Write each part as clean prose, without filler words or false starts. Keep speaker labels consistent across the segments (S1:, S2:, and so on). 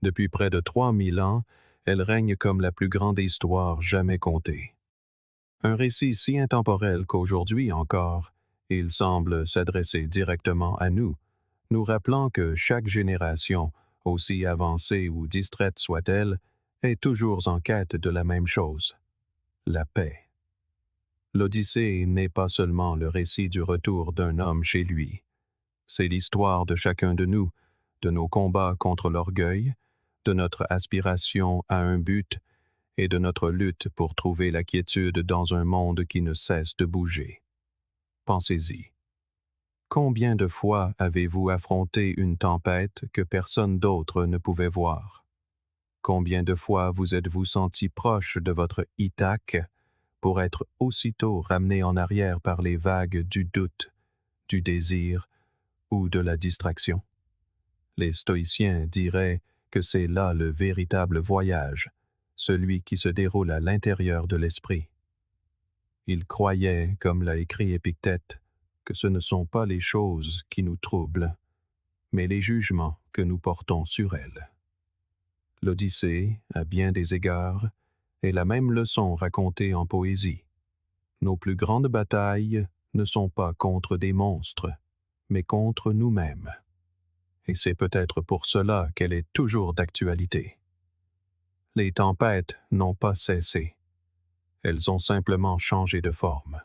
S1: Depuis près de 3000 ans, elle règne comme la plus grande histoire jamais contée. Un récit si intemporel qu'aujourd'hui encore, il semble s'adresser directement à nous, nous rappelant que chaque génération, aussi avancée ou distraite soit-elle, est toujours en quête de la même chose, la paix. L'Odyssée n'est pas seulement le récit du retour d'un homme chez lui. C'est l'histoire de chacun de nous, de nos combats contre l'orgueil, de notre aspiration à un but et de notre lutte pour trouver la quiétude dans un monde qui ne cesse de bouger. Pensez-y. Combien de fois avez-vous affronté une tempête que personne d'autre ne pouvait voir? Combien de fois vous êtes-vous senti proche de votre Ithaque pour être aussitôt ramené en arrière par les vagues du doute, du désir ou de la distraction? Les stoïciens diraient que c'est là le véritable voyage, celui qui se déroule à l'intérieur de l'esprit. Ils croyaient, comme l'a écrit Épictète, que ce ne sont pas les choses qui nous troublent, mais les jugements que nous portons sur elles. L'Odyssée, à bien des égards, est la même leçon racontée en poésie. Nos plus grandes batailles ne sont pas contre des monstres, mais contre nous-mêmes. Et c'est peut-être pour cela qu'elle est toujours d'actualité. Les tempêtes n'ont pas cessé. Elles ont simplement changé de forme.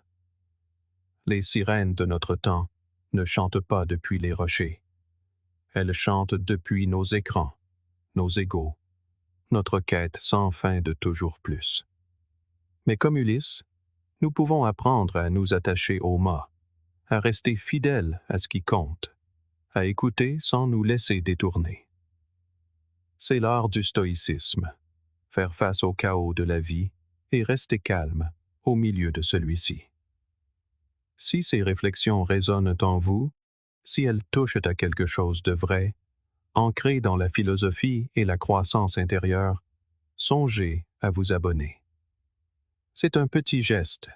S1: Les sirènes de notre temps ne chantent pas depuis les rochers. Elles chantent depuis nos écrans, nos égos, notre quête sans fin de toujours plus. Mais comme Ulysse, nous pouvons apprendre à nous attacher au mât, à rester fidèles à ce qui compte, à écouter sans nous laisser détourner. C'est l'art du stoïcisme, faire face au chaos de la vie et rester calme au milieu de celui-ci. Si ces réflexions résonnent en vous, si elles touchent à quelque chose de vrai, ancré dans la philosophie et la croissance intérieure, songez à vous abonner. C'est un petit geste,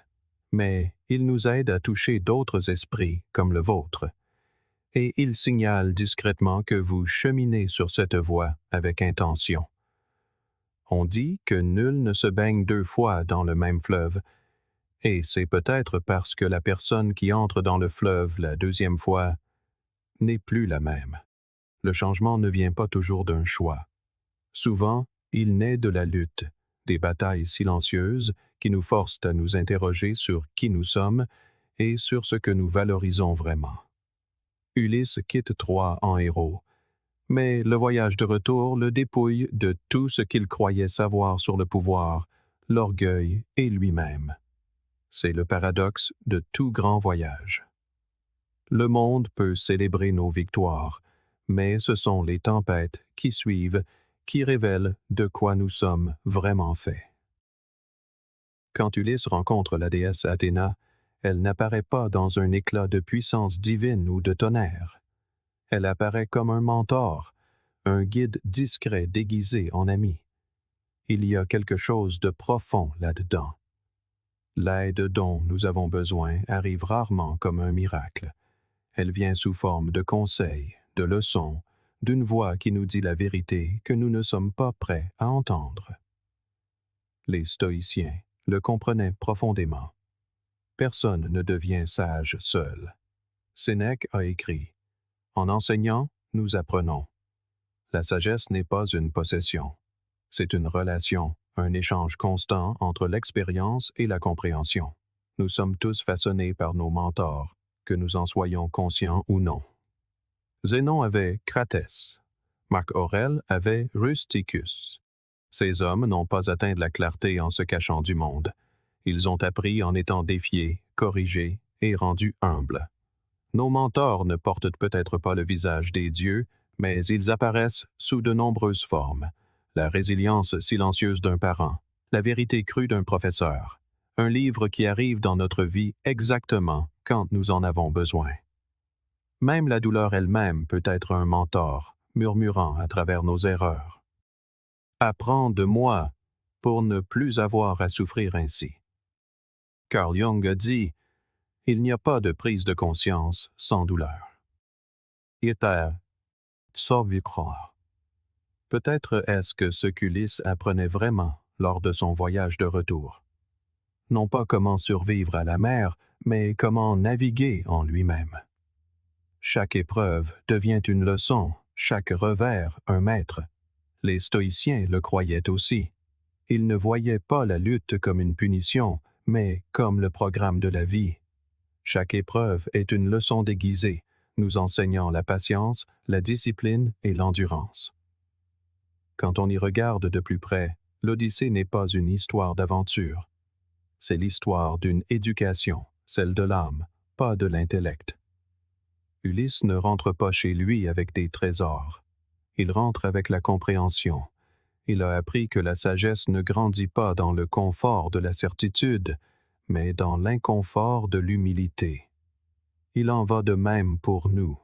S1: mais il nous aide à toucher d'autres esprits comme le vôtre, et il signale discrètement que vous cheminez sur cette voie avec intention. On dit que nul ne se baigne 2 fois dans le même fleuve, et c'est peut-être parce que la personne qui entre dans le fleuve la 2e fois n'est plus la même. Le changement ne vient pas toujours d'un choix. Souvent, il naît de la lutte, des batailles silencieuses qui nous forcent à nous interroger sur qui nous sommes et sur ce que nous valorisons vraiment. Ulysse quitte Troie en héros, mais le voyage de retour le dépouille de tout ce qu'il croyait savoir sur le pouvoir, l'orgueil et lui-même. C'est le paradoxe de tout grand voyage. Le monde peut célébrer nos victoires, mais ce sont les tempêtes qui suivent qui révèlent de quoi nous sommes vraiment faits. Quand Ulysse rencontre la déesse Athéna, elle n'apparaît pas dans un éclat de puissance divine ou de tonnerre. Elle apparaît comme un mentor, un guide discret déguisé en ami. Il y a quelque chose de profond là-dedans. L'aide dont nous avons besoin arrive rarement comme un miracle. Elle vient sous forme de conseils, de leçons, d'une voix qui nous dit la vérité que nous ne sommes pas prêts à entendre. Les stoïciens le comprenaient profondément. Personne ne devient sage seul. Sénèque a écrit « En enseignant, nous apprenons ». La sagesse n'est pas une possession. C'est une relation, un échange constant entre l'expérience et la compréhension. Nous sommes tous façonnés par nos mentors, que nous en soyons conscients ou non. Zénon avait Cratès. Marc Aurèle avait Rusticus. Ces hommes n'ont pas atteint de la clarté en se cachant du monde. Ils ont appris en étant défiés, corrigés et rendus humbles. Nos mentors ne portent peut-être pas le visage des dieux, mais ils apparaissent sous de nombreuses formes. La résilience silencieuse d'un parent, la vérité crue d'un professeur, un livre qui arrive dans notre vie exactement quand nous en avons besoin. Même la douleur elle-même peut être un mentor, murmurant à travers nos erreurs. Apprends de moi pour ne plus avoir à souffrir ainsi. Carl Jung a dit « Il n'y a pas de prise de conscience sans douleur ». Ita Tsovikra. Peut-être est-ce que ce qu'Ulysse apprenait vraiment lors de son voyage de retour. Non pas comment survivre à la mer, mais comment naviguer en lui-même. Chaque épreuve devient une leçon, chaque revers un maître. Les stoïciens le croyaient aussi. Ils ne voyaient pas la lutte comme une punition, mais comme le programme de la vie. Chaque épreuve est une leçon déguisée, nous enseignant la patience, la discipline et l'endurance. Quand on y regarde de plus près, l'Odyssée n'est pas une histoire d'aventure. C'est l'histoire d'une éducation, celle de l'âme, pas de l'intellect. Ulysse ne rentre pas chez lui avec des trésors. Il rentre avec la compréhension. Il a appris que la sagesse ne grandit pas dans le confort de la certitude, mais dans l'inconfort de l'humilité. Il en va de même pour nous.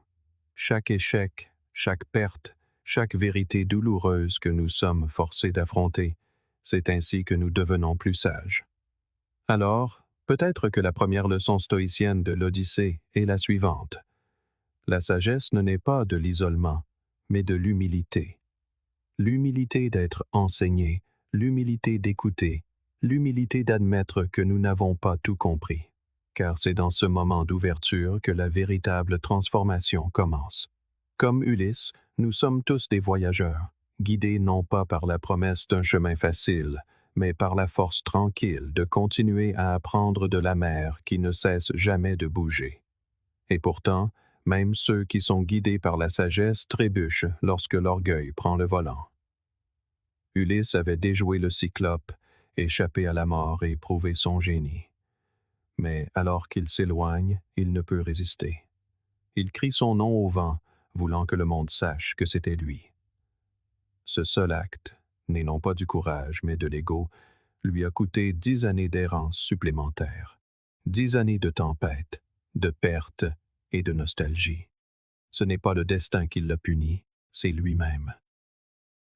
S1: Chaque échec, chaque perte, chaque vérité douloureuse que nous sommes forcés d'affronter, c'est ainsi que nous devenons plus sages. Alors, peut-être que la première leçon stoïcienne de l'Odyssée est la suivante. La sagesse ne naît pas de l'isolement, mais de l'humilité. L'humilité d'être enseigné, l'humilité d'écouter, l'humilité d'admettre que nous n'avons pas tout compris, car c'est dans ce moment d'ouverture que la véritable transformation commence. Comme Ulysse, nous sommes tous des voyageurs, guidés non pas par la promesse d'un chemin facile, mais par la force tranquille de continuer à apprendre de la mer qui ne cesse jamais de bouger. Et pourtant, même ceux qui sont guidés par la sagesse trébuchent lorsque l'orgueil prend le volant. Ulysse avait déjoué le Cyclope, échappé à la mort et prouvé son génie. Mais alors qu'il s'éloigne, il ne peut résister. Il crie son nom au vent, voulant que le monde sache que c'était lui. Ce seul acte, né non pas du courage, mais de l'ego, lui a coûté 10 années d'errance supplémentaires, 10 années de tempête, de perte et de nostalgie. Ce n'est pas le destin qui l'a puni, c'est lui-même.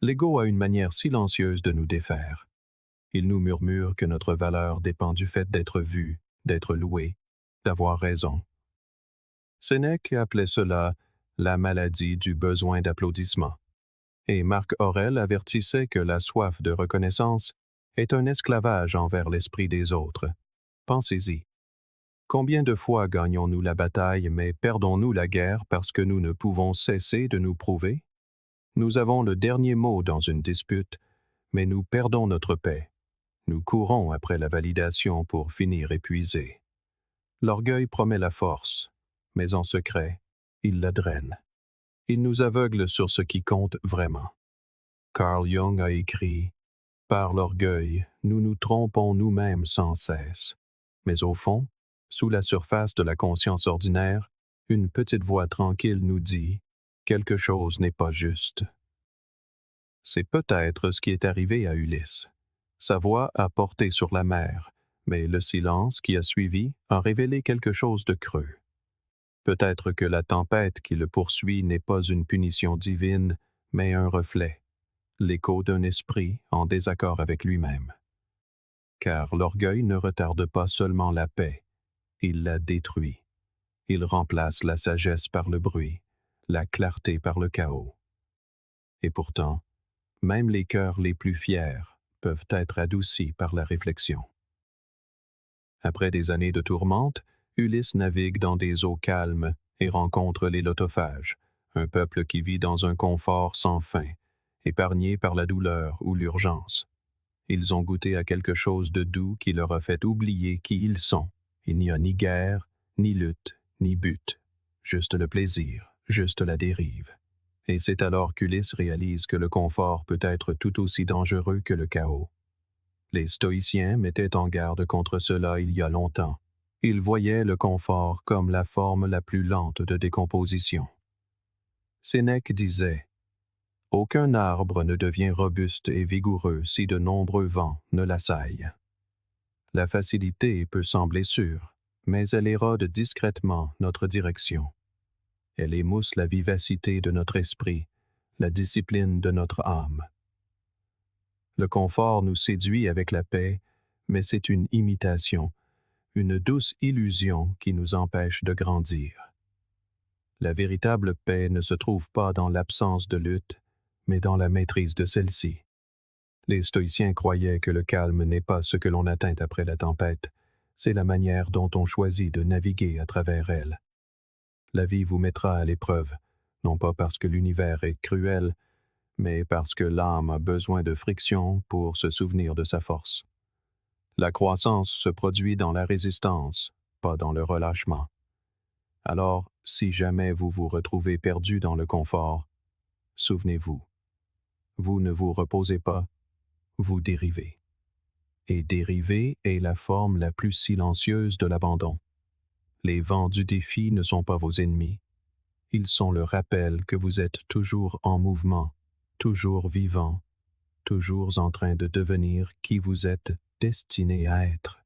S1: L'ego a une manière silencieuse de nous défaire. Il nous murmure que notre valeur dépend du fait d'être vu, d'être loué, d'avoir raison. Sénèque appelait cela la maladie du besoin d'applaudissement. Et Marc Aurèle avertissait que la soif de reconnaissance est un esclavage envers l'esprit des autres. Pensez-y. Combien de fois gagnons-nous la bataille, mais perdons-nous la guerre parce que nous ne pouvons cesser de nous prouver? Nous avons le dernier mot dans une dispute, mais nous perdons notre paix. Nous courons après la validation pour finir épuisés. L'orgueil promet la force, mais en secret, il la draine. Il nous aveugle sur ce qui compte vraiment. Carl Jung a écrit « Par l'orgueil, nous nous trompons nous-mêmes sans cesse. Mais au fond, sous la surface de la conscience ordinaire, une petite voix tranquille nous dit « Quelque chose n'est pas juste ». C'est peut-être ce qui est arrivé à Ulysse. Sa voix a porté sur la mer, mais le silence qui a suivi a révélé quelque chose de creux. Peut-être que la tempête qui le poursuit n'est pas une punition divine, mais un reflet, l'écho d'un esprit en désaccord avec lui-même. Car l'orgueil ne retarde pas seulement la paix, il la détruit. Il remplace la sagesse par le bruit, la clarté par le chaos. Et pourtant, même les cœurs les plus fiers peuvent être adoucis par la réflexion. Après des années de tourmente, Ulysse navigue dans des eaux calmes et rencontre les lotophages, un peuple qui vit dans un confort sans fin, épargné par la douleur ou l'urgence. Ils ont goûté à quelque chose de doux qui leur a fait oublier qui ils sont. Il n'y a ni guerre, ni lutte, ni but, juste le plaisir, juste la dérive. Et c'est alors qu'Ulysse réalise que le confort peut être tout aussi dangereux que le chaos. Les stoïciens mettaient en garde contre cela il y a longtemps. Ils voyaient le confort comme la forme la plus lente de décomposition. Sénèque disait « Aucun arbre ne devient robuste et vigoureux si de nombreux vents ne l'assaillent. » La facilité peut sembler sûre, mais elle érode discrètement notre direction. Elle émousse la vivacité de notre esprit, la discipline de notre âme. Le confort nous séduit avec la paix, mais c'est une imitation, une douce illusion qui nous empêche de grandir. La véritable paix ne se trouve pas dans l'absence de lutte, mais dans la maîtrise de celle-ci. Les stoïciens croyaient que le calme n'est pas ce que l'on atteint après la tempête, c'est la manière dont on choisit de naviguer à travers elle. La vie vous mettra à l'épreuve, non pas parce que l'univers est cruel, mais parce que l'âme a besoin de friction pour se souvenir de sa force. La croissance se produit dans la résistance, pas dans le relâchement. Alors, si jamais vous vous retrouvez perdu dans le confort, souvenez-vous, vous ne vous reposez pas, vous dérivez. Et dériver est la forme la plus silencieuse de l'abandon. Les vents du défi ne sont pas vos ennemis. Ils sont le rappel que vous êtes toujours en mouvement, toujours vivant, toujours en train de devenir qui vous êtes destiné à être.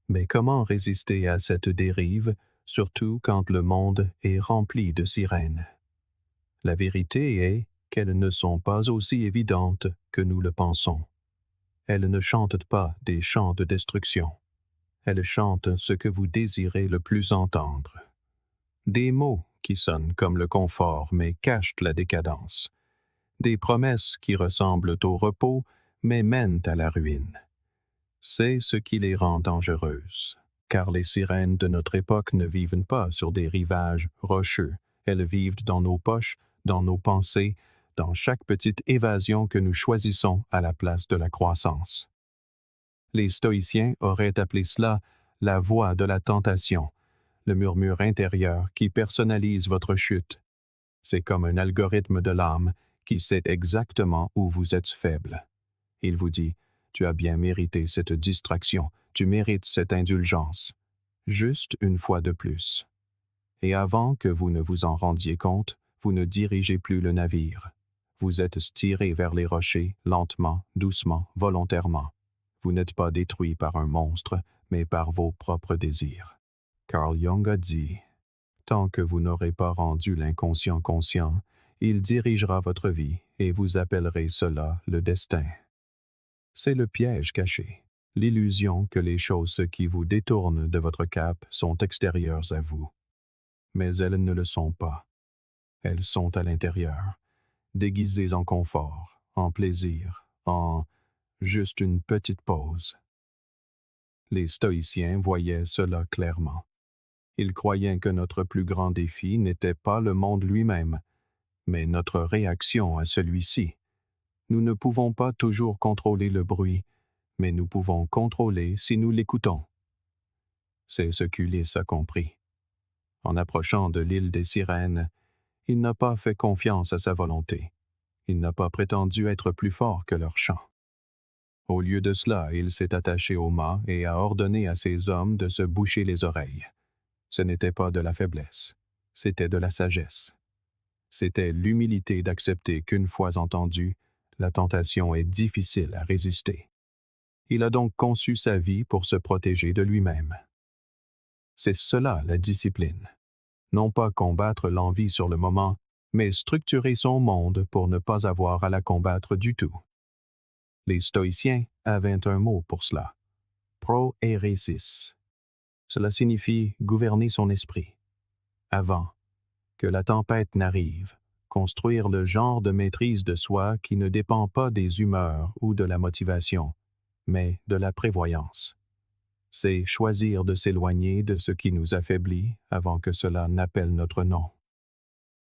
S1: Mais comment résister à cette dérive, surtout quand le monde est rempli de sirènes? La vérité est qu'elles ne sont pas aussi évidentes que nous le pensons. Elles ne chantent pas des chants de destruction. Elles chantent ce que vous désirez le plus entendre. Des mots qui sonnent comme le confort mais cachent la décadence. Des promesses qui ressemblent au repos mais mènent à la ruine. C'est ce qui les rend dangereuses, car les sirènes de notre époque ne vivent pas sur des rivages rocheux. Elles vivent dans nos poches, dans nos pensées, dans chaque petite évasion que nous choisissons à la place de la croissance. Les stoïciens auraient appelé cela la voix de la tentation, le murmure intérieur qui personnalise votre chute. C'est comme un algorithme de l'âme qui sait exactement où vous êtes faible. Il vous dit: tu as bien mérité cette distraction, tu mérites cette indulgence. Juste une fois de plus. Et avant que vous ne vous en rendiez compte, vous ne dirigez plus le navire. Vous êtes tiré vers les rochers, lentement, doucement, volontairement. Vous n'êtes pas détruit par un monstre, mais par vos propres désirs. Carl Jung a dit: tant que vous n'aurez pas rendu l'inconscient conscient, il dirigera votre vie et vous appellerez cela le destin. C'est le piège caché, l'illusion que les choses qui vous détournent de votre cap sont extérieures à vous. Mais elles ne le sont pas. Elles sont à l'intérieur, déguisées en confort, en plaisir, en juste une petite pause. Les stoïciens voyaient cela clairement. Ils croyaient que notre plus grand défi n'était pas le monde lui-même, mais notre réaction à celui-ci. Nous ne pouvons pas toujours contrôler le bruit, mais nous pouvons contrôler si nous l'écoutons. C'est ce qu'Ulysse a compris. En approchant de l'île des Sirènes, il n'a pas fait confiance à sa volonté. Il n'a pas prétendu être plus fort que leur chant. Au lieu de cela, il s'est attaché au mât et a ordonné à ses hommes de se boucher les oreilles. Ce n'était pas de la faiblesse, c'était de la sagesse. C'était l'humilité d'accepter qu'une fois entendue, la tentation est difficile à résister. Il a donc conçu sa vie pour se protéger de lui-même. C'est cela la discipline. Non pas combattre l'envie sur le moment, mais structurer son monde pour ne pas avoir à la combattre du tout. Les stoïciens avaient un mot pour cela: proairesis. Cela signifie gouverner son esprit. Avant que la tempête n'arrive, construire le genre de maîtrise de soi qui ne dépend pas des humeurs ou de la motivation, mais de la prévoyance. C'est choisir de s'éloigner de ce qui nous affaiblit avant que cela n'appelle notre nom.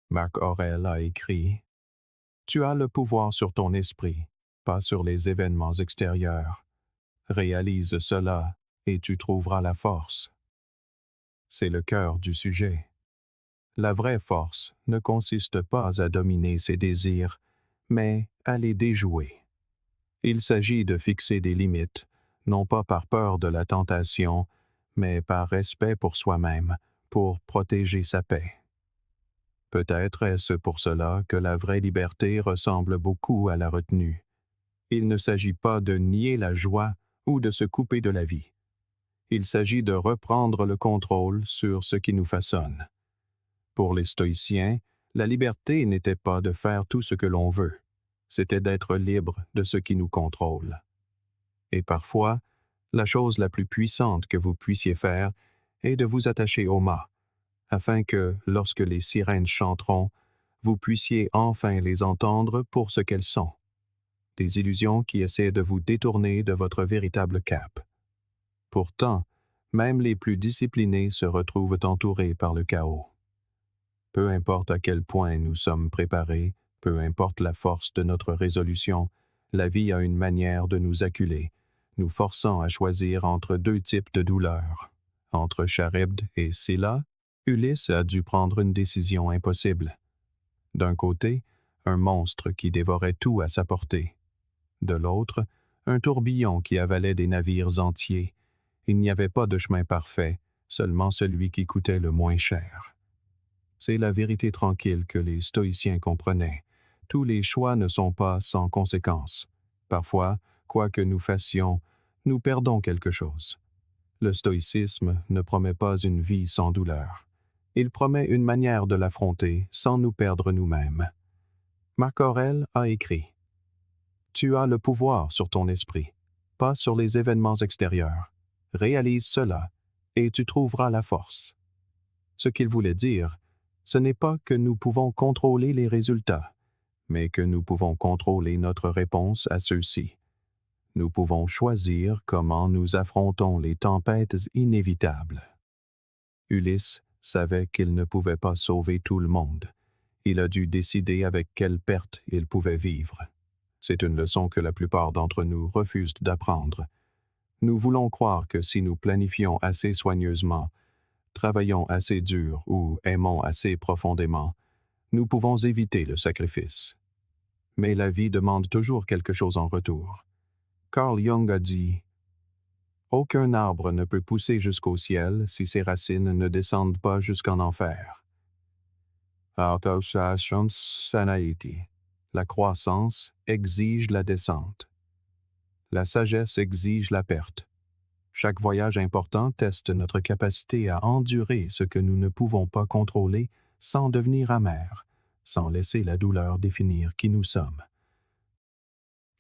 S1: Marc Aurèle a écrit: « Tu as le pouvoir sur ton esprit, pas sur les événements extérieurs. Réalise cela et tu trouveras la force. » C'est le cœur du sujet. La vraie force ne consiste pas à dominer ses désirs, mais à les déjouer. Il s'agit de fixer des limites, non pas par peur de la tentation, mais par respect pour soi-même, pour protéger sa paix. Peut-être est-ce pour cela que la vraie liberté ressemble beaucoup à la retenue. Il ne s'agit pas de nier la joie ou de se couper de la vie. Il s'agit de reprendre le contrôle sur ce qui nous façonne. Pour les stoïciens, la liberté n'était pas de faire tout ce que l'on veut, c'était d'être libre de ce qui nous contrôle. Et parfois, la chose la plus puissante que vous puissiez faire est de vous attacher au mât, afin que, lorsque les sirènes chanteront, vous puissiez enfin les entendre pour ce qu'elles sont. Des illusions qui essaient de vous détourner de votre véritable cap. Pourtant, même les plus disciplinés se retrouvent entourés par le chaos. Peu importe à quel point nous sommes préparés, peu importe la force de notre résolution, la vie a une manière de nous acculer, nous forçant à choisir entre deux types de douleurs. Entre Charybde et Scylla, Ulysse a dû prendre une décision impossible. D'un côté, un monstre qui dévorait tout à sa portée. De l'autre, un tourbillon qui avalait des navires entiers. Il n'y avait pas de chemin parfait, seulement celui qui coûtait le moins cher. C'est la vérité tranquille que les stoïciens comprenaient. Tous les choix ne sont pas sans conséquences. Parfois, quoi que nous fassions, nous perdons quelque chose. Le stoïcisme ne promet pas une vie sans douleur. Il promet une manière de l'affronter sans nous perdre nous-mêmes. Marc Aurèle a écrit « Tu as le pouvoir sur ton esprit, pas sur les événements extérieurs. Réalise cela, et tu trouveras la force. » Ce qu'il voulait dire, ce n'est pas que nous pouvons contrôler les résultats, mais que nous pouvons contrôler notre réponse à ceux-ci. Nous pouvons choisir comment nous affrontons les tempêtes inévitables. Ulysse savait qu'il ne pouvait pas sauver tout le monde. Il a dû décider avec quelle perte il pouvait vivre. C'est une leçon que la plupart d'entre nous refusent d'apprendre. Nous voulons croire que si nous planifions assez soigneusement, travaillons assez dur ou aimons assez profondément, nous pouvons éviter le sacrifice. Mais la vie demande toujours quelque chose en retour. Carl Jung a dit « Aucun arbre ne peut pousser jusqu'au ciel si ses racines ne descendent pas jusqu'en enfer. » La croissance exige la descente. La sagesse exige la perte. Chaque voyage important teste notre capacité à endurer ce que nous ne pouvons pas contrôler sans devenir amers, sans laisser la douleur définir qui nous sommes.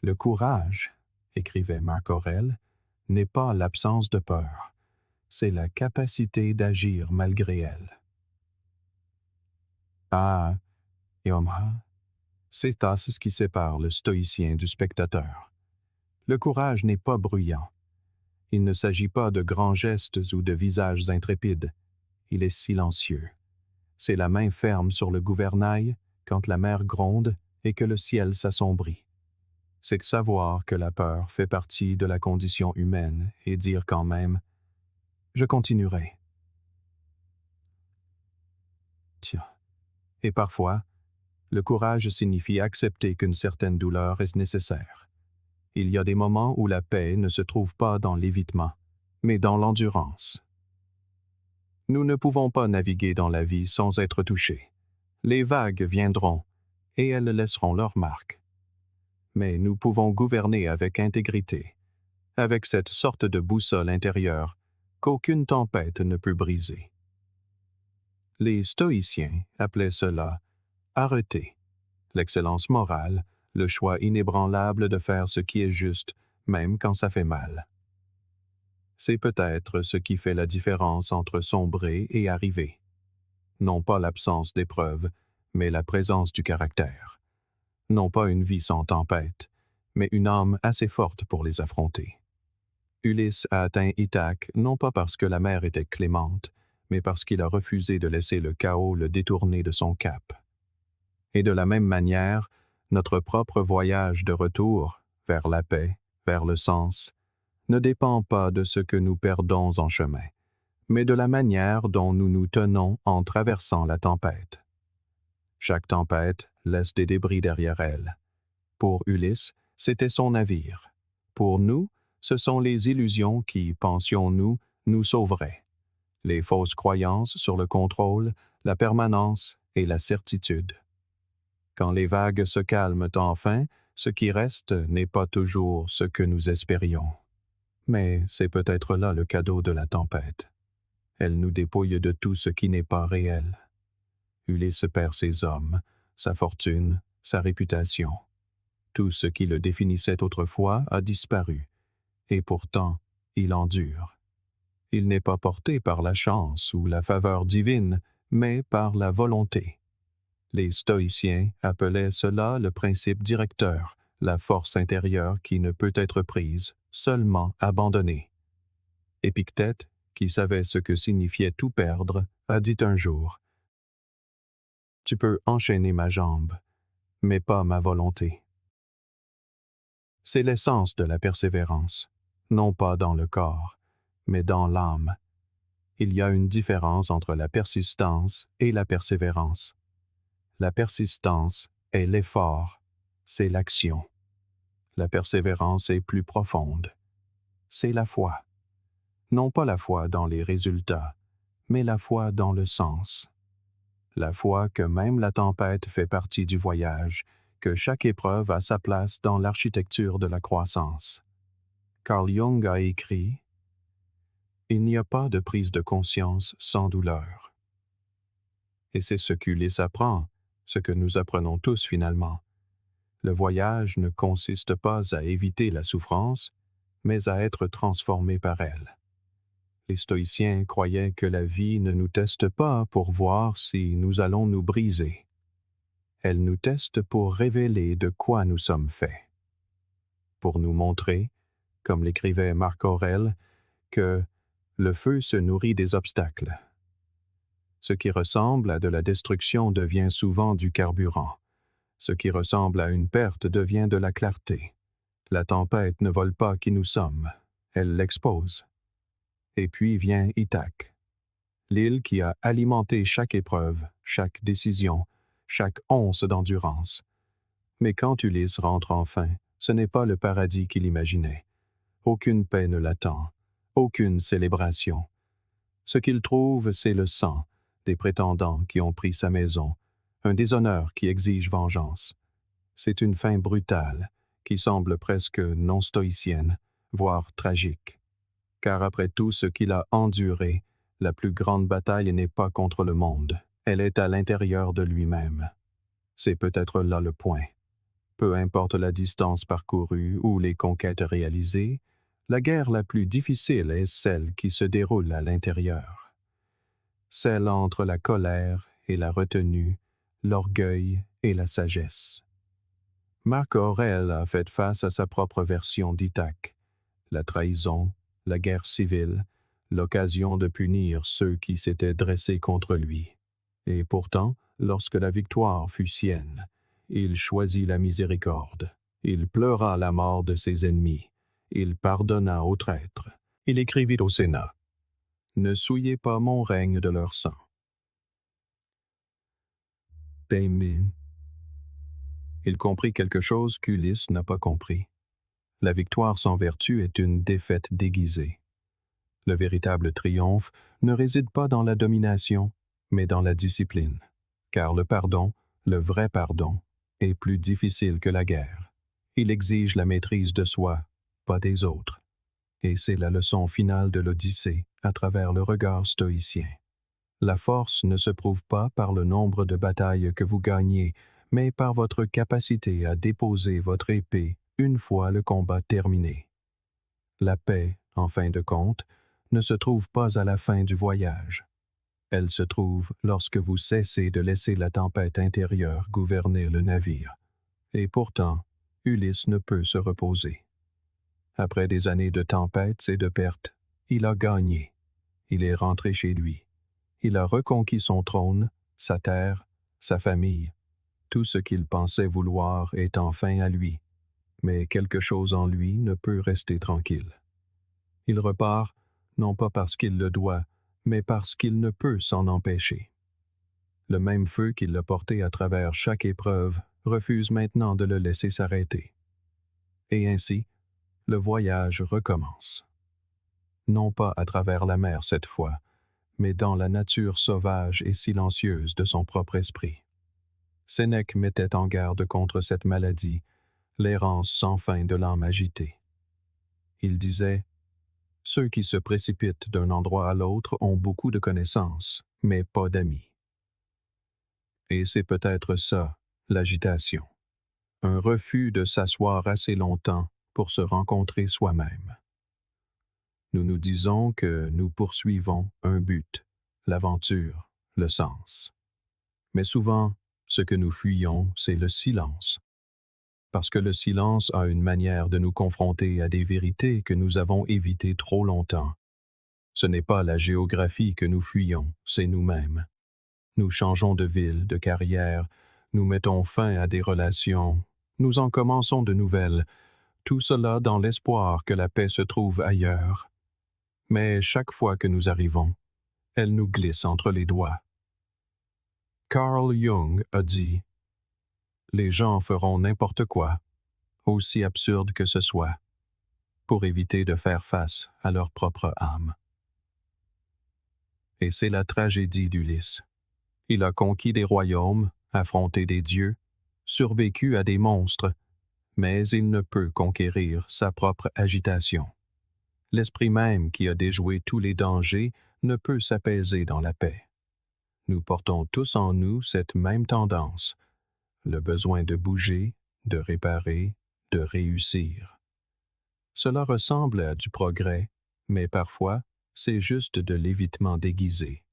S1: Le courage, écrivait Marc Aurèle, n'est pas l'absence de peur, c'est la capacité d'agir malgré elle. C'est ce qui sépare le stoïcien du spectateur. Le courage n'est pas bruyant. Il ne s'agit pas de grands gestes ou de visages intrépides. Il est silencieux. C'est la main ferme sur le gouvernail quand la mer gronde et que le ciel s'assombrit. C'est savoir que la peur fait partie de la condition humaine et dire quand même « Je continuerai ». Tiens. Et parfois, le courage signifie accepter qu'une certaine douleur est nécessaire. Il y a des moments où la paix ne se trouve pas dans l'évitement, mais dans l'endurance. Nous ne pouvons pas naviguer dans la vie sans être touchés. Les vagues viendront, et elles laisseront leur marque. Mais nous pouvons gouverner avec intégrité, avec cette sorte de boussole intérieure qu'aucune tempête ne peut briser. Les stoïciens appelaient cela « arrêter », l'excellence morale, le choix inébranlable de faire ce qui est juste, même quand ça fait mal. C'est peut-être ce qui fait la différence entre sombrer et arriver. Non pas l'absence d'épreuves, mais la présence du caractère. Non pas une vie sans tempête, mais une âme assez forte pour les affronter. Ulysse a atteint Ithaque non pas parce que la mer était clémente, mais parce qu'il a refusé de laisser le chaos le détourner de son cap. Et de la même manière, notre propre voyage de retour, vers la paix, vers le sens, ne dépend pas de ce que nous perdons en chemin, mais de la manière dont nous nous tenons en traversant la tempête. Chaque tempête laisse des débris derrière elle. Pour Ulysse, c'était son navire. Pour nous, ce sont les illusions qui, pensions-nous, nous sauveraient. Les fausses croyances sur le contrôle, la permanence et la certitude. Quand les vagues se calment enfin, ce qui reste n'est pas toujours ce que nous espérions. Mais c'est peut-être là le cadeau de la tempête. Elle nous dépouille de tout ce qui n'est pas réel. Ulysse perd ses hommes, sa fortune, sa réputation. Tout ce qui le définissait autrefois a disparu, et pourtant, il endure. Il n'est pas porté par la chance ou la faveur divine, mais par la volonté. Les stoïciens appelaient cela le principe directeur, la force intérieure qui ne peut être prise, seulement abandonnée. Épictète, qui savait ce que signifiait tout perdre, a dit un jour « Tu peux enchaîner ma jambe, mais pas ma volonté. » C'est l'essence de la persévérance, non pas dans le corps, mais dans l'âme. Il y a une différence entre la persistance et la persévérance. La persistance est l'effort, c'est l'action. La persévérance est plus profonde. C'est la foi. Non pas la foi dans les résultats, mais la foi dans le sens. La foi que même la tempête fait partie du voyage, que chaque épreuve a sa place dans l'architecture de la croissance. Carl Jung a écrit « Il n'y a pas de prise de conscience sans douleur. » Et c'est ce qu'Ulysse apprend, ce que nous apprenons tous finalement. Le voyage ne consiste pas à éviter la souffrance, mais à être transformé par elle. Les stoïciens croyaient que la vie ne nous teste pas pour voir si nous allons nous briser. Elle nous teste pour révéler de quoi nous sommes faits. Pour nous montrer, comme l'écrivait Marc Aurèle, que le feu se nourrit des obstacles. Ce qui ressemble à de la destruction devient souvent du carburant. Ce qui ressemble à une perte devient de la clarté. La tempête ne vole pas qui nous sommes, elle l'expose. Et puis vient Ithaque, l'île qui a alimenté chaque épreuve, chaque décision, chaque once d'endurance. Mais quand Ulysse rentre enfin, ce n'est pas le paradis qu'il imaginait. Aucune paix ne l'attend, aucune célébration. Ce qu'il trouve, c'est le sang des prétendants qui ont pris sa maison, un déshonneur qui exige vengeance. C'est une fin brutale, qui semble presque non stoïcienne, voire tragique. Car après tout ce qu'il a enduré, la plus grande bataille n'est pas contre le monde, elle est à l'intérieur de lui-même. C'est peut-être là le point. Peu importe la distance parcourue ou les conquêtes réalisées, la guerre la plus difficile est celle qui se déroule à l'intérieur. Celle entre la colère et la retenue, l'orgueil et la sagesse. Marc Aurèle a fait face à sa propre version d'Ithaque, la trahison, la guerre civile, l'occasion de punir ceux qui s'étaient dressés contre lui. Et pourtant, lorsque la victoire fut sienne, il choisit la miséricorde. Il pleura la mort de ses ennemis. Il pardonna aux traîtres. Il écrivit au Sénat « Ne souillez pas mon règne de leur sang. » Pémine. Il comprit quelque chose qu'Ulysse n'a pas compris. La victoire sans vertu est une défaite déguisée. Le véritable triomphe ne réside pas dans la domination, mais dans la discipline. Car le pardon, le vrai pardon, est plus difficile que la guerre. Il exige la maîtrise de soi, pas des autres. Et c'est la leçon finale de l'Odyssée à travers le regard stoïcien. La force ne se prouve pas par le nombre de batailles que vous gagnez, mais par votre capacité à déposer votre épée une fois le combat terminé. La paix, en fin de compte, ne se trouve pas à la fin du voyage. Elle se trouve lorsque vous cessez de laisser la tempête intérieure gouverner le navire. Et pourtant, Ulysse ne peut se reposer. Après des années de tempêtes et de pertes, il a gagné. Il est rentré chez lui. Il a reconquis son trône, sa terre, sa famille. Tout ce qu'il pensait vouloir est enfin à lui. Mais quelque chose en lui ne peut rester tranquille. Il repart, non pas parce qu'il le doit, mais parce qu'il ne peut s'en empêcher. Le même feu qui l'a porté à travers chaque épreuve refuse maintenant de le laisser s'arrêter. Et ainsi, le voyage recommence. Non pas à travers la mer cette fois, mais dans la nature sauvage et silencieuse de son propre esprit. Sénèque mettait en garde contre cette maladie, l'errance sans fin de l'âme agitée. Il disait « Ceux qui se précipitent d'un endroit à l'autre ont beaucoup de connaissances, mais pas d'amis. » Et c'est peut-être ça, l'agitation. Un refus de s'asseoir assez longtemps pour se rencontrer soi-même. Nous nous disons que nous poursuivons un but, l'aventure, le sens. Mais souvent, Ce que nous fuyons, c'est le silence. Parce que le silence a une manière de nous confronter à des vérités que nous avons évitées trop longtemps. Ce n'est pas la géographie que nous fuyons, c'est nous-mêmes. Nous changeons de ville, de carrière, nous mettons fin à des relations, nous en commençons de nouvelles, tout cela dans l'espoir que la paix se trouve ailleurs. Mais chaque fois que nous arrivons, elle nous glisse entre les doigts. Carl Jung a dit « Les gens feront n'importe quoi, aussi absurde que ce soit, pour éviter de faire face à leur propre âme. » Et c'est la tragédie d'Ulysse. Il a conquis des royaumes, affronté des dieux, survécu à des monstres, mais il ne peut conquérir sa propre agitation. L'esprit même qui a déjoué tous les dangers ne peut s'apaiser dans la paix. Nous portons tous en nous cette même tendance, le besoin de bouger, de réparer, de réussir. Cela ressemble à du progrès, mais parfois, c'est juste de l'évitement déguisé.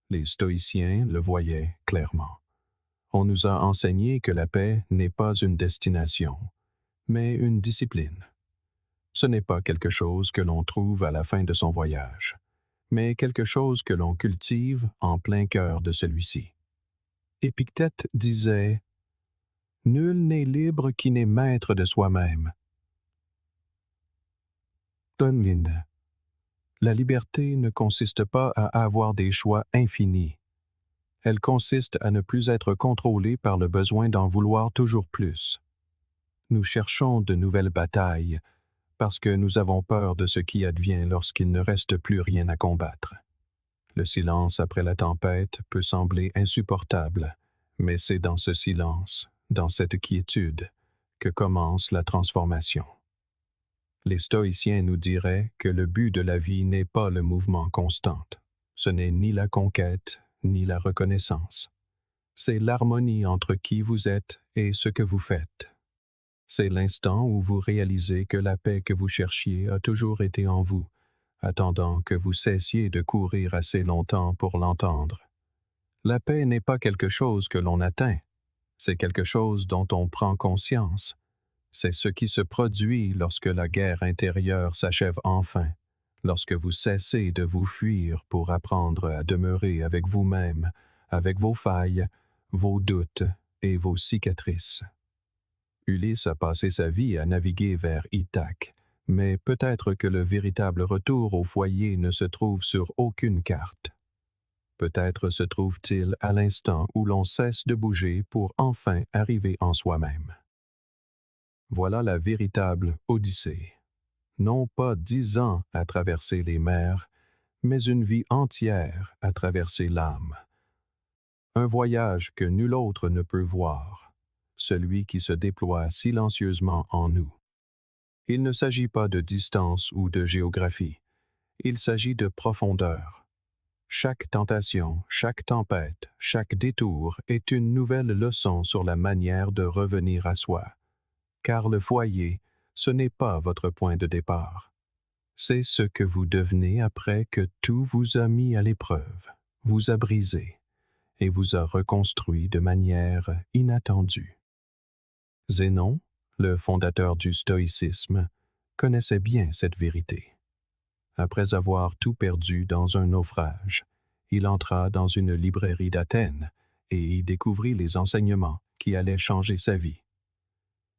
S1: Les stoïciens le voyaient clairement. On nous a enseigné que la paix n'est pas une destination, mais une discipline. Ce n'est pas quelque chose que l'on trouve à la fin de son voyage, mais quelque chose que l'on cultive en plein cœur de celui-ci. Épictète disait « Nul n'est libre qui n'est maître de soi-même. » Dunlin. La liberté ne consiste pas à avoir des choix infinis. Elle consiste à ne plus être contrôlé par le besoin d'en vouloir toujours plus. Nous cherchons de nouvelles batailles parce que nous avons peur de ce qui advient lorsqu'il ne reste plus rien à combattre. Le silence après la tempête peut sembler insupportable, mais c'est dans ce silence, dans cette quiétude, que commence la transformation. Les stoïciens nous diraient que le but de la vie n'est pas le mouvement constant. Ce n'est ni la conquête, ni la reconnaissance. C'est l'harmonie entre qui vous êtes et ce que vous faites. C'est l'instant où vous réalisez que la paix que vous cherchiez a toujours été en vous, attendant que vous cessiez de courir assez longtemps pour l'entendre. La paix n'est pas quelque chose que l'on atteint, c'est quelque chose dont on prend conscience. C'est ce qui se produit lorsque la guerre intérieure s'achève enfin, lorsque vous cessez de vous fuir pour apprendre à demeurer avec vous-même, avec vos failles, vos doutes et vos cicatrices. Ulysse a passé sa vie à naviguer vers Ithaque, mais peut-être que le véritable retour au foyer ne se trouve sur aucune carte. Peut-être se trouve-t-il à l'instant où l'on cesse de bouger pour enfin arriver en soi-même. Voilà la véritable Odyssée. Non pas 10 ans à traverser les mers, mais une vie entière à traverser l'âme. Un voyage que nul autre ne peut voir, celui qui se déploie silencieusement en nous. Il ne s'agit pas de distance ou de géographie, il s'agit de profondeur. Chaque tentation, chaque tempête, chaque détour est une nouvelle leçon sur la manière de revenir à soi. Car le foyer, ce n'est pas votre point de départ. C'est ce que vous devenez après que tout vous a mis à l'épreuve, vous a brisé et vous a reconstruit de manière inattendue. Zénon, le fondateur du stoïcisme, connaissait bien cette vérité. Après avoir tout perdu dans un naufrage, il entra dans une librairie d'Athènes et y découvrit les enseignements qui allaient changer sa vie.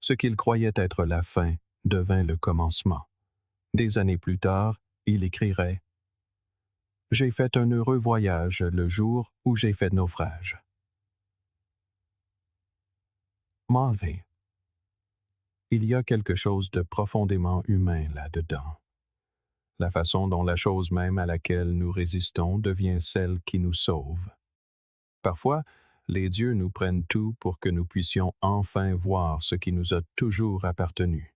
S1: Ce qu'il croyait être la fin devint le commencement. Des années plus tard, il écrirait « J'ai fait un heureux voyage le jour où j'ai fait naufrage. » Malvé. Il y a quelque chose de profondément humain là-dedans. La façon dont la chose même à laquelle nous résistons devient celle qui nous sauve. Parfois, les dieux nous prennent tout pour que nous puissions enfin voir ce qui nous a toujours appartenu.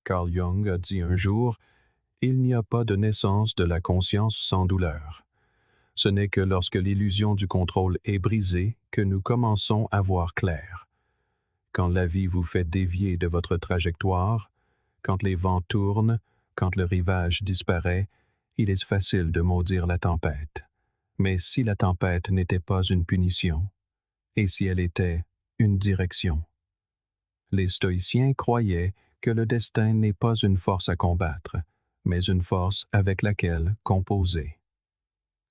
S1: Carl Jung a dit un jour « Il n'y a pas de naissance de la conscience sans douleur. Ce n'est que lorsque l'illusion du contrôle est brisée que nous commençons à voir clair. Quand la vie vous fait dévier de votre trajectoire, quand les vents tournent, quand le rivage disparaît, il est facile de maudire la tempête. Mais si la tempête n'était pas une punition, et si elle était une direction. Les stoïciens croyaient que le destin n'est pas une force à combattre, mais une force avec laquelle composer.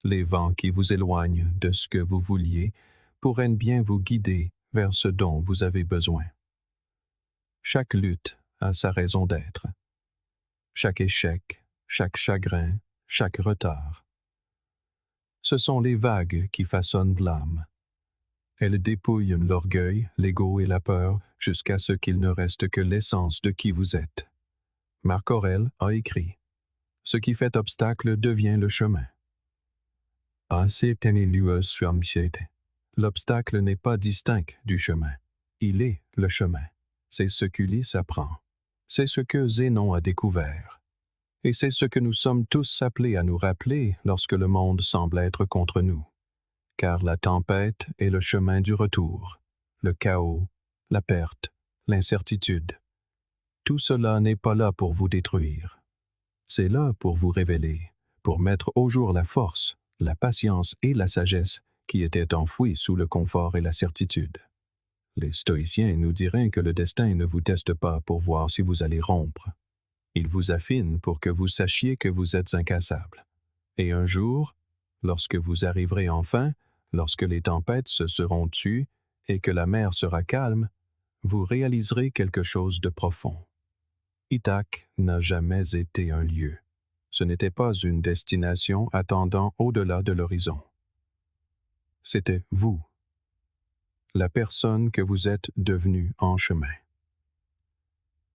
S1: Les vents qui vous éloignent de ce que vous vouliez pourraient bien vous guider vers ce dont vous avez besoin. Chaque lutte a sa raison d'être. Chaque échec, chaque chagrin, chaque retard. Ce sont les vagues qui façonnent l'âme. Elles dépouillent l'orgueil, l'ego et la peur jusqu'à ce qu'il ne reste que l'essence de qui vous êtes. Marc Aurèle a écrit « Ce qui fait obstacle devient le chemin ». L'obstacle n'est pas distinct du chemin. Il est le chemin. C'est ce qu'Ulysse apprend. C'est ce que Zénon a découvert. Et c'est ce que nous sommes tous appelés à nous rappeler lorsque le monde semble être contre nous. Car la tempête est le chemin du retour, le chaos, la perte, l'incertitude. Tout cela n'est pas là pour vous détruire. C'est là pour vous révéler, pour mettre au jour la force, la patience et la sagesse qui étaient enfouies sous le confort et la certitude. Les stoïciens nous diraient que le destin ne vous teste pas pour voir si vous allez rompre. Il vous affine pour que vous sachiez que vous êtes incassable. Et un jour, lorsque vous arriverez enfin, lorsque les tempêtes se seront tues et que la mer sera calme, vous réaliserez quelque chose de profond. Ithaque n'a jamais été un lieu. Ce n'était pas une destination attendant au-delà de l'horizon. C'était vous, la personne que vous êtes devenue en chemin.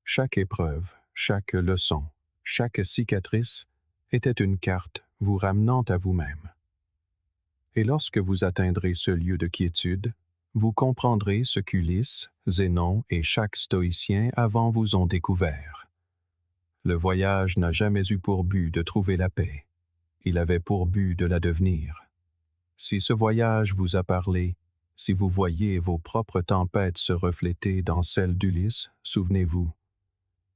S1: Chaque épreuve, chaque leçon, chaque cicatrice était une carte vous ramenant à vous-même. Et lorsque vous atteindrez ce lieu de quiétude, vous comprendrez ce qu'Ulysse, Zénon et chaque stoïcien avant vous ont découvert. Le voyage n'a jamais eu pour but de trouver la paix. Il avait pour but de la devenir. Si ce voyage vous a parlé, si vous voyez vos propres tempêtes se refléter dans celles d'Ulysse, souvenez-vous,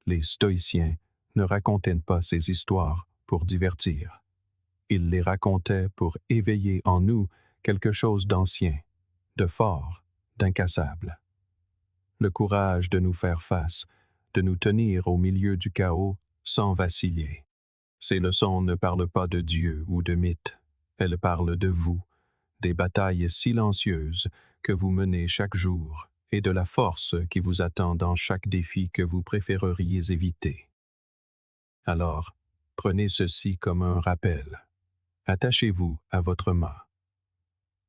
S1: les stoïciens ne racontaient pas ces histoires pour divertir. Ils les racontaient pour éveiller en nous quelque chose d'ancien, de fort, d'incassable. Le courage de nous faire face, de nous tenir au milieu du chaos sans vaciller. Ces leçons ne parlent pas de Dieu ou de mythes, elles parlent de vous, des batailles silencieuses que vous menez chaque jour et de la force qui vous attend dans chaque défi que vous préféreriez éviter. Alors, prenez ceci comme un rappel. Attachez-vous à votre mât.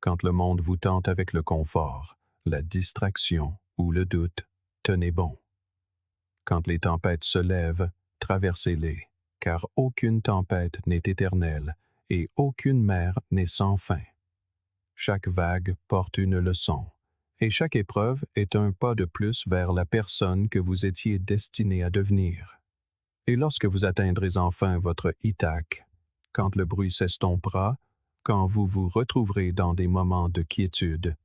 S1: Quand le monde vous tente avec le confort, la distraction ou le doute, tenez bon. Quand les tempêtes se lèvent, traversez-les, car aucune tempête n'est éternelle et aucune mer n'est sans fin. Chaque vague porte une leçon, et chaque épreuve est un pas de plus vers la personne que vous étiez destiné à devenir. Et lorsque vous atteindrez enfin votre Ithaque, quand le bruit s'estompera, quand vous vous retrouverez dans des moments de quiétude,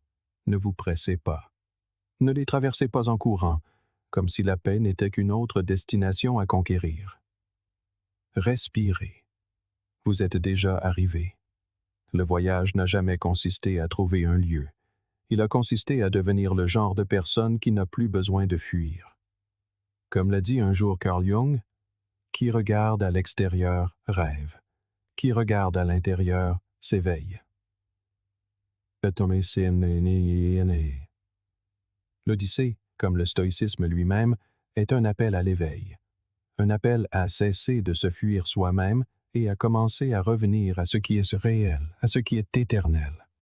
S1: ne vous pressez pas. Ne les traversez pas en courant, comme si la paix n'était qu'une autre destination à conquérir. Respirez. Vous êtes déjà arrivé. Le voyage n'a jamais consisté à trouver un lieu. Il a consisté à devenir le genre de personne qui n'a plus besoin de fuir. Comme l'a dit un jour Carl Jung, qui regarde à l'extérieur rêve, qui regarde à l'intérieur s'éveille. L'Odyssée, comme le stoïcisme lui-même, est un appel à l'éveil, un appel à cesser de se fuir soi-même et à commencer à revenir à ce qui est réel, à ce qui est éternel.